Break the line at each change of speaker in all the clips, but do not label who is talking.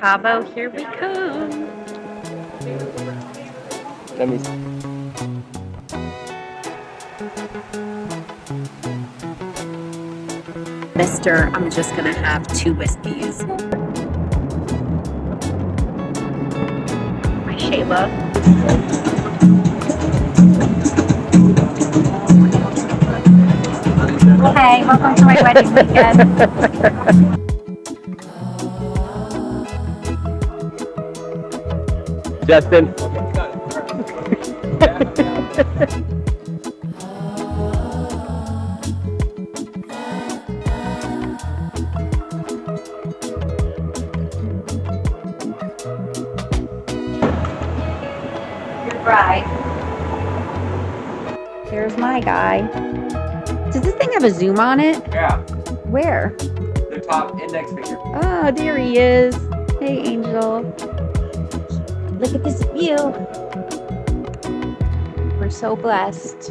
Cabo, here we come.
Let me.
Mister, I'm just gonna have 2 whiskeys. Hi, Shayla. Hey, welcome to my wedding weekend.
Justin.
Right. Here's my guy. Does this thing have a zoom on it?
Yeah.
Where?
The top index finger.
Oh, there he is. Hey, Angel. Look at this view. We're so blessed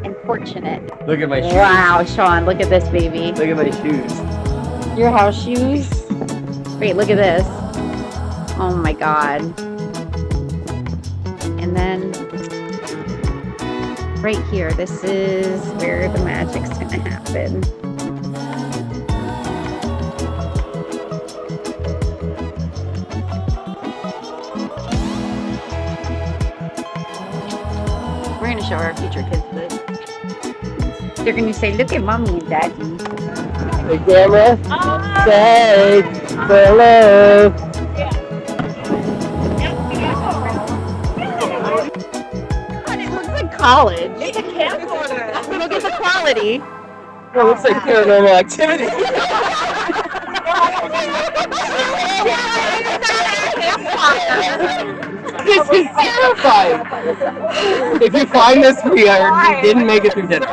and fortunate.
Look at my shoes.
Wow, Sean, look at this baby.
Look at my shoes.
Your house shoes? Wait, look at this. Oh my God. And then right here, this is where the magic's gonna happen. We're gonna show our future kids this. They're gonna say, look at mommy and daddy.
The camera. Say hello.
God, it looks like college. It's a camcorder. Look at the quality.
It looks like paranormal activity. This is terrifying. If you find this, we didn't make it through dinner.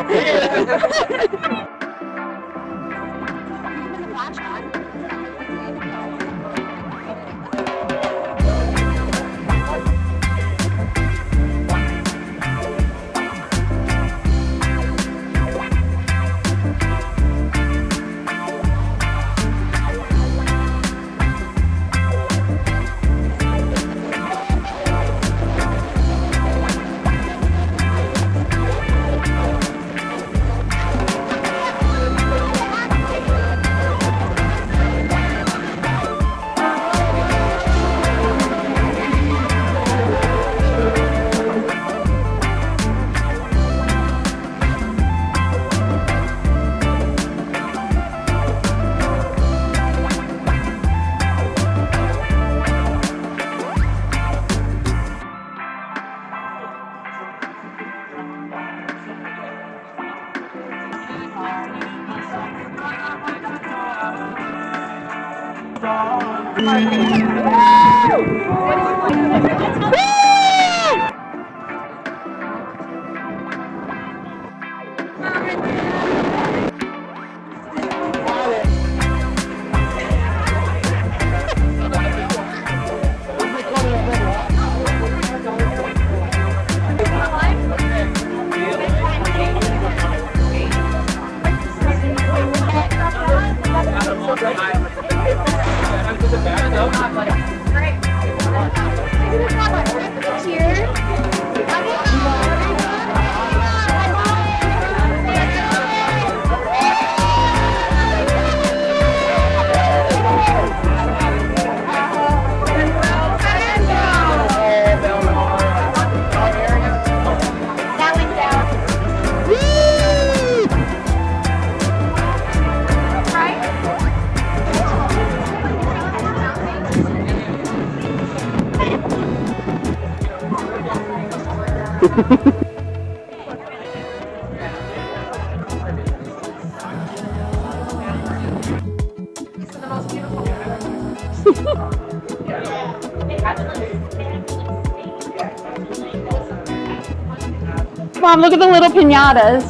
Mom, look at the little piñatas.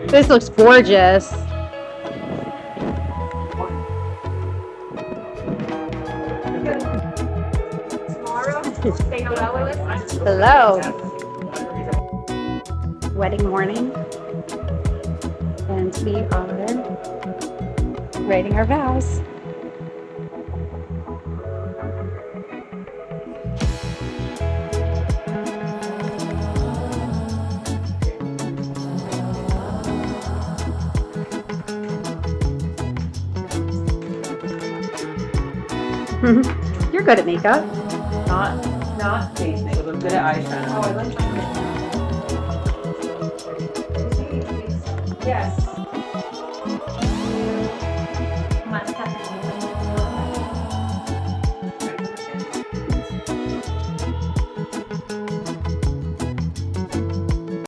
This looks gorgeous. Say hello, Alyssa. Hello. wedding morning. And we are writing our vows. You're good at makeup.
Not face makeup. I'm good at eyeshadow.
Yes.